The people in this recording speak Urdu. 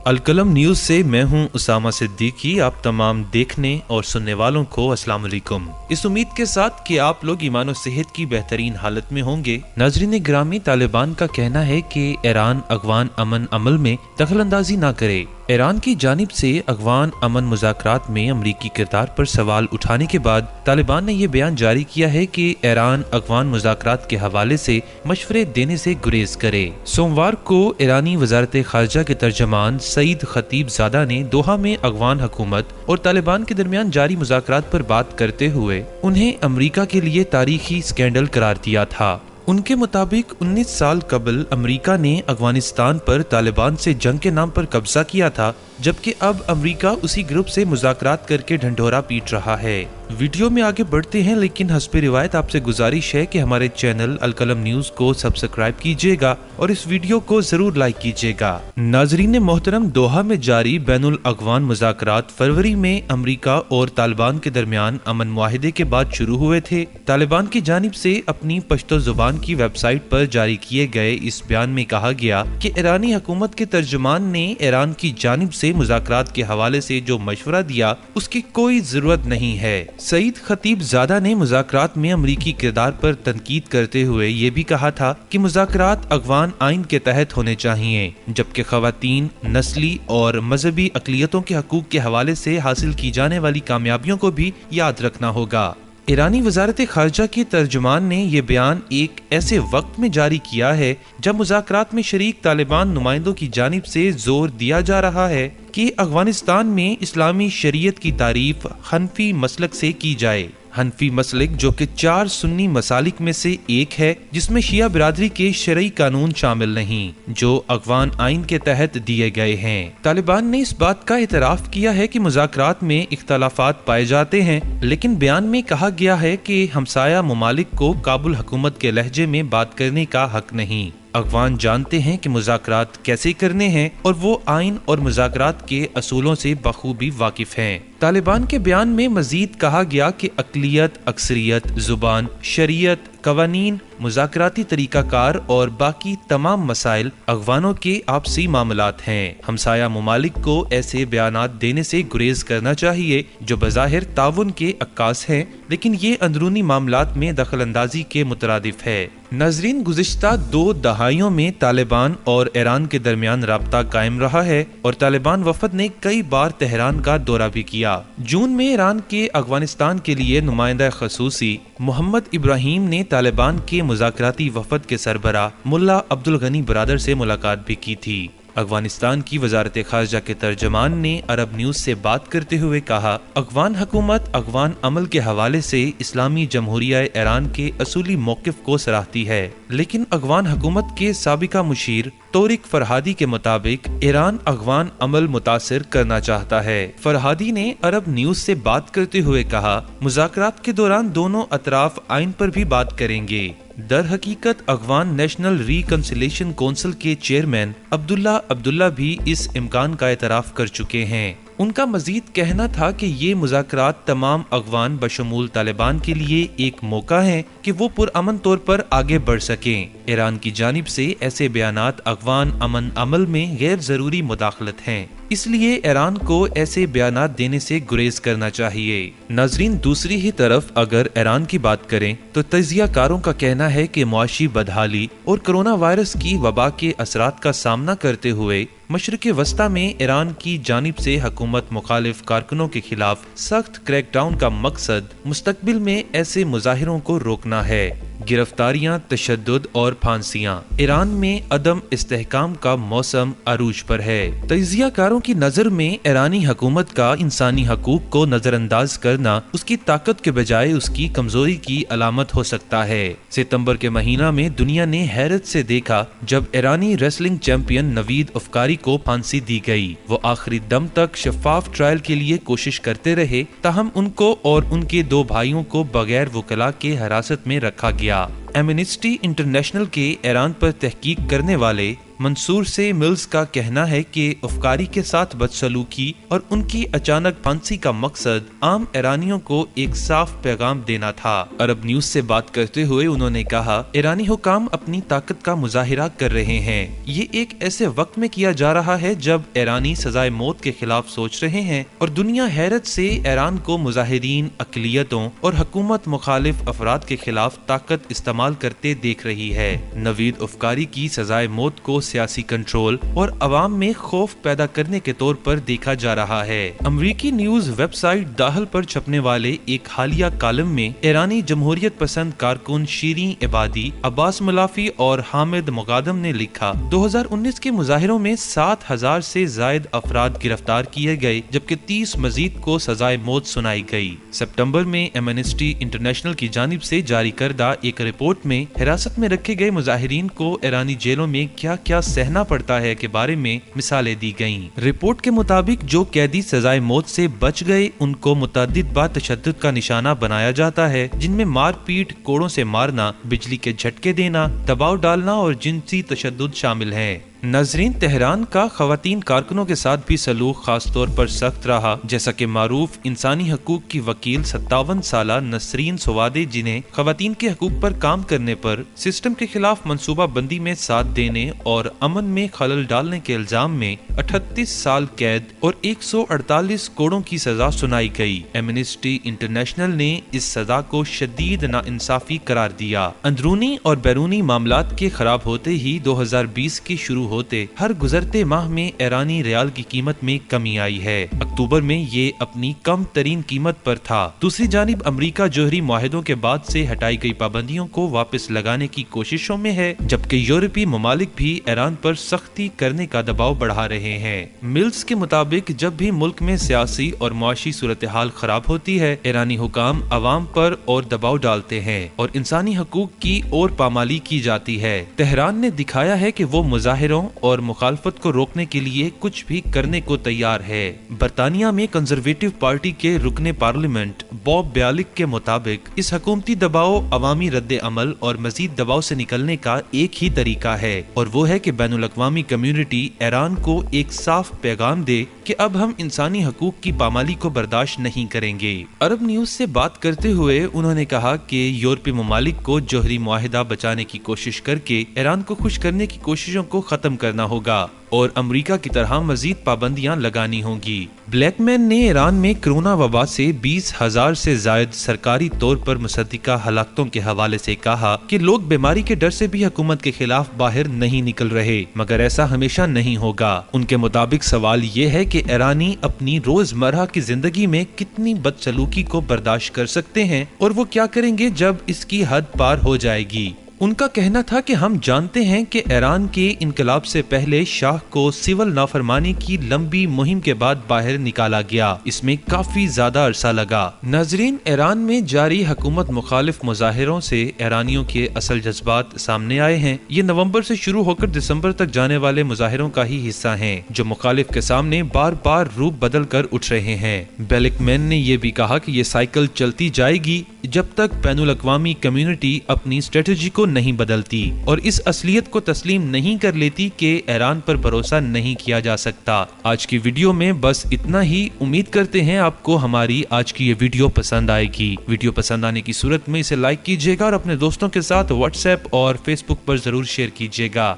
القلم نیوز سے میں ہوں اسامہ صدیقی۔ آپ تمام دیکھنے اور سننے والوں کو السلام علیکم۔ اس امید کے ساتھ کہ آپ لوگ ایمان و صحت کی بہترین حالت میں ہوں گے۔ ناظرین گرامی، طالبان کا کہنا ہے کہ ایران افغان امن عمل میں دخل اندازی نہ کرے۔ ایران کی جانب سے افغان امن مذاکرات میں امریکی کردار پر سوال اٹھانے کے بعد طالبان نے یہ بیان جاری کیا ہے کہ ایران افغان مذاکرات کے حوالے سے مشورے دینے سے گریز کرے۔ سوموار کو ایرانی وزارت خارجہ کے ترجمان سعید خطیب زادہ نے دوحہ میں افغان حکومت اور طالبان کے درمیان جاری مذاکرات پر بات کرتے ہوئے انہیں امریکہ کے لیے تاریخی سکینڈل قرار دیا تھا۔ ان کے مطابق 19 سال قبل امریکہ نے افغانستان پر طالبان سے جنگ کے نام پر قبضہ کیا تھا، جبکہ اب امریکہ اسی گروپ سے مذاکرات کر کے ڈھنڈورا پیٹ رہا ہے۔ ویڈیو میں آگے بڑھتے ہیں، لیکن حسب روایت آپ سے گزارش ہے کہ ہمارے چینل القلم نیوز کو سبسکرائب کیجیے گا اور اس ویڈیو کو ضرور لائک کیجیے گا۔ ناظرین محترم، دوحہ میں جاری بین الاقوام مذاکرات فروری میں امریکہ اور طالبان کے درمیان امن معاہدے کے بعد شروع ہوئے تھے۔ طالبان کی جانب سے اپنی پشتو زبان کی ویب سائٹ پر جاری کیے گئے اس بیان میں کہا گیا کہ ایرانی حکومت کے ترجمان نے ایران کی جانب سے مذاکرات کے حوالے سے جو مشورہ دیا اس کی کوئی ضرورت نہیں ہے۔ سعید خطیب زادہ نے مذاکرات میں امریکی کردار پر تنقید کرتے ہوئے یہ بھی کہا تھا کہ مذاکرات افغان آئین کے تحت ہونے چاہیے، جبکہ خواتین، نسلی اور مذہبی اقلیتوں کے حقوق کے حوالے سے حاصل کی جانے والی کامیابیوں کو بھی یاد رکھنا ہوگا۔ ایرانی وزارت خارجہ کے ترجمان نے یہ بیان ایک ایسے وقت میں جاری کیا ہے جب مذاکرات میں شریک طالبان نمائندوں کی جانب سے زور دیا جا رہا ہے کہ افغانستان میں اسلامی شریعت کی تعریف حنفی مسلک سے کی جائے۔ حنفی مسلک جو کہ 4 سنی مسالک میں سے ایک ہے، جس میں شیعہ برادری کے شرعی قانون شامل نہیں جو افغان آئین کے تحت دیے گئے ہیں۔ طالبان نے اس بات کا اعتراف کیا ہے کہ مذاکرات میں اختلافات پائے جاتے ہیں، لیکن بیان میں کہا گیا ہے کہ ہمسایہ ممالک کو کابل حکومت کے لہجے میں بات کرنے کا حق نہیں۔ افغان جانتے ہیں کہ مذاکرات کیسے کرنے ہیں اور وہ آئین اور مذاکرات کے اصولوں سے بخوبی واقف ہیں۔ طالبان کے بیان میں مزید کہا گیا کہ اقلیت، اکثریت، زبان، شریعت، قوانین، مذاکراتی طریقہ کار اور باقی تمام مسائل افغانوں کے آپسی معاملات ہیں۔ ہمسایہ ممالک کو ایسے بیانات دینے سے گریز کرنا چاہیے جو بظاہر تعاون کے عکاس ہیں، لیکن یہ اندرونی معاملات میں دخل اندازی کے مترادف ہے۔ ناظرین، گزشتہ 2 دہائیوں میں طالبان اور ایران کے درمیان رابطہ قائم رہا ہے اور طالبان وفد نے کئی بار تہران کا دورہ بھی کیا۔ جون میں ایران کے افغانستان کے لیے نمائندہ خصوصی محمد ابراہیم نے طالبان کے مذاکراتی وفد کے سربراہ ملا عبدالغنی برادر سے ملاقات بھی کی تھی۔ افغانستان کی وزارت خارجہ کے ترجمان نے عرب نیوز سے بات کرتے ہوئے کہا، افغان حکومت افغان عمل کے حوالے سے اسلامی جمہوریہ ایران کے اصولی موقف کو سراہتی ہے، لیکن افغان حکومت کے سابقہ مشیر طارق فرہادی کے مطابق ایران افغان عمل متاثر کرنا چاہتا ہے۔ فرہادی نے عرب نیوز سے بات کرتے ہوئے کہا، مذاکرات کے دوران دونوں اطراف آئین پر بھی بات کریں گے۔ در حقیقت افغان نیشنل ریکنسیلیشن کونسل کے چیئرمین عبداللہ بھی اس امکان کا اعتراف کر چکے ہیں۔ ان کا مزید کہنا تھا کہ یہ مذاکرات تمام افغان بشمول طالبان کے لیے ایک موقع ہے کہ وہ پرامن طور پر آگے بڑھ سکیں۔ ایران کی جانب سے ایسے بیانات افغان امن عمل میں غیر ضروری مداخلت ہیں، اس لیے ایران کو ایسے بیانات دینے سے گریز کرنا چاہیے۔ ناظرین، دوسری ہی طرف اگر ایران کی بات کریں تو تجزیہ کاروں کا کہنا ہے کہ معاشی بدحالی اور کرونا وائرس کی وبا کے اثرات کا سامنا کرتے ہوئے مشرق وسطی میں ایران کی جانب سے حکومت مخالف کارکنوں کے خلاف سخت کریک ڈاؤن کا مقصد مستقبل میں ایسے مظاہروں کو روکنا ہے۔ گرفتاریاں، تشدد اور پھانسیاں، ایران میں عدم استحکام کا موسم عروج پر ہے۔ تجزیہ کاروں کی نظر میں ایرانی حکومت کا انسانی حقوق کو نظر انداز کرنا اس کی طاقت کے بجائے اس کی کمزوری کی علامت ہو سکتا ہے۔ ستمبر کے مہینہ میں دنیا نے حیرت سے دیکھا جب ایرانی ریسلنگ چیمپئن نوید افکاری کو پھانسی دی گئی۔ وہ آخری دم تک شفاف ٹرائل کے لیے کوشش کرتے رہے، تاہم ان کو اور ان کے 2 بھائیوں کو بغیر وکلا کے حراست میں رکھا گیا۔ ایمنسٹی انٹرنیشنل کے ایران پر تحقیق کرنے والے منصور سے ملز کا کہنا ہے کہ افکاری کے ساتھ بدسلوکی اور ان کی اچانک پھانسی کا مقصد عام ایرانیوں کو ایک صاف پیغام دینا تھا۔ عرب نیوز سے بات کرتے ہوئے انہوں نے کہا، ایرانی حکام اپنی طاقت کا مظاہرہ کر رہے ہیں۔ یہ ایک ایسے وقت میں کیا جا رہا ہے جب ایرانی سزائے موت کے خلاف سوچ رہے ہیں اور دنیا حیرت سے ایران کو مظاہرین، اقلیتوں اور حکومت مخالف افراد کے خلاف طاقت استعمال کرتے دیکھ رہی ہے۔ نوید افکاری کی سزائے موت کو سیاسی کنٹرول اور عوام میں خوف پیدا کرنے کے طور پر دیکھا جا رہا ہے۔ امریکی نیوز ویب سائٹ داہل پر چھپنے والے ایک حالیہ کالم میں ایرانی جمہوریت پسند کارکن شیریں عبادی، عباس ملافی اور حامد مقادم نے لکھا، 2019 کے مظاہروں میں 7,000 سے زائد افراد گرفتار کیے گئے جبکہ 30 مزید کو سزائے موت سنائی گئی۔ ستمبر میں ایمنسٹی انٹرنیشنل کی جانب سے جاری کردہ ایک رپورٹ میں حراست میں رکھے گئے مظاہرین کو ایرانی جیلوں میں کیا کیا سہنا پڑتا ہے کے بارے میں مثالیں دی گئیں۔ رپورٹ کے مطابق جو قیدی سزائے موت سے بچ گئے ان کو متعدد بار تشدد کا نشانہ بنایا جاتا ہے، جن میں مار پیٹ، کوڑوں سے مارنا، بجلی کے جھٹکے دینا، دباؤ ڈالنا اور جنسی تشدد شامل ہیں۔ ناظرین، تہران کا خواتین کارکنوں کے ساتھ بھی سلوک خاص طور پر سخت رہا، جیسا کہ معروف انسانی حقوق کی وکیل 57 سالہ نسرین سوادے، جنہیں خواتین کے حقوق پر کام کرنے پر سسٹم کے خلاف منصوبہ بندی میں ساتھ دینے اور امن میں خلل ڈالنے کے الزام میں 38 سال قید اور 148 کوڑوں کی سزا سنائی گئی۔ ایمنسٹی انٹرنیشنل نے اس سزا کو شدید ناانصافی قرار دیا۔ اندرونی اور بیرونی معاملات کے خراب ہوتے ہی 2020 کے شروع ہوتے ہر گزرتے ماہ میں ایرانی ریال کی قیمت میں کمی آئی ہے۔ اکتوبر میں یہ اپنی کم ترین قیمت پر تھا۔ دوسری جانب امریکہ جوہری معاہدوں کے بعد سے ہٹائی گئی پابندیوں کو واپس لگانے کی کوششوں میں ہے، جبکہ یورپی ممالک بھی ایران پر سختی کرنے کا دباؤ بڑھا رہے ہیں۔ ملز کے مطابق جب بھی ملک میں سیاسی اور معاشی صورتحال خراب ہوتی ہے، ایرانی حکام عوام پر اور دباؤ ڈالتے ہیں اور انسانی حقوق کی اور پامالی کی جاتی ہے۔ تہران نے دکھایا ہے کہ وہ مظاہروں اور مخالفت کو روکنے کے لیے کچھ بھی کرنے کو تیار ہے۔ برطانیہ میں کنزرویٹو پارٹی کے رکن پارلیمنٹ باب بیالک کے مطابق اس حکومتی دباؤ، عوامی رد عمل اور مزید دباؤ سے نکلنے کا ایک ہی طریقہ ہے، اور وہ ہے کہ بین الاقوامی کمیونٹی ایران کو ایک صاف پیغام دے کہ اب ہم انسانی حقوق کی پامالی کو برداشت نہیں کریں گے۔ عرب نیوز سے بات کرتے ہوئے انہوں نے کہا کہ یورپی ممالک کو جوہری معاہدہ بچانے کی کوشش کر کے ایران کو خوش کرنے کی کوششوں کو ختم کرنا ہوگا اور امریکہ کی طرح مزید پابندیاں لگانی ہوں گی۔ بلیک مین نے ایران میں کرونا وبا سے 20,000 سے زائد سرکاری طور پر مصدقہ ہلاکتوں کے حوالے سے کہا کہ لوگ بیماری کے ڈر سے بھی حکومت کے خلاف باہر نہیں نکل رہے، مگر ایسا ہمیشہ نہیں ہوگا۔ ان کے مطابق سوال یہ ہے کہ ایرانی اپنی روزمرہ کی زندگی میں کتنی بدسلوکی کو برداشت کر سکتے ہیں اور وہ کیا کریں گے جب اس کی حد پار ہو جائے گی۔ ان کا کہنا تھا کہ ہم جانتے ہیں کہ ایران کے انقلاب سے پہلے شاہ کو سول نافرمانی کی لمبی مہم کے بعد باہر نکالا گیا، اس میں کافی زیادہ عرصہ لگا۔ ناظرین، ایران میں جاری حکومت مخالف مظاہروں سے ایرانیوں کے اصل جذبات سامنے آئے ہیں۔ یہ نومبر سے شروع ہو کر دسمبر تک جانے والے مظاہروں کا ہی حصہ ہیں، جو مخالف کے سامنے بار بار روپ بدل کر اٹھ رہے ہیں۔ بیلک مین نے یہ بھی کہا کہ یہ سائیکل چلتی جائے گی جب تک بین الاقوامی کمیونٹی اپنی اسٹریٹجی کو نہیں بدلتی اور اس اصلیت کو تسلیم نہیں کر لیتی کہ ایران پر بھروسہ نہیں کیا جا سکتا۔ آج کی ویڈیو میں بس اتنا ہی۔ امید کرتے ہیں آپ کو ہماری آج کی یہ ویڈیو پسند آئے گی۔ ویڈیو پسند آنے کی صورت میں اسے لائک کیجیے گا اور اپنے دوستوں کے ساتھ واٹس ایپ اور فیس بک پر ضرور شیئر کیجیے گا۔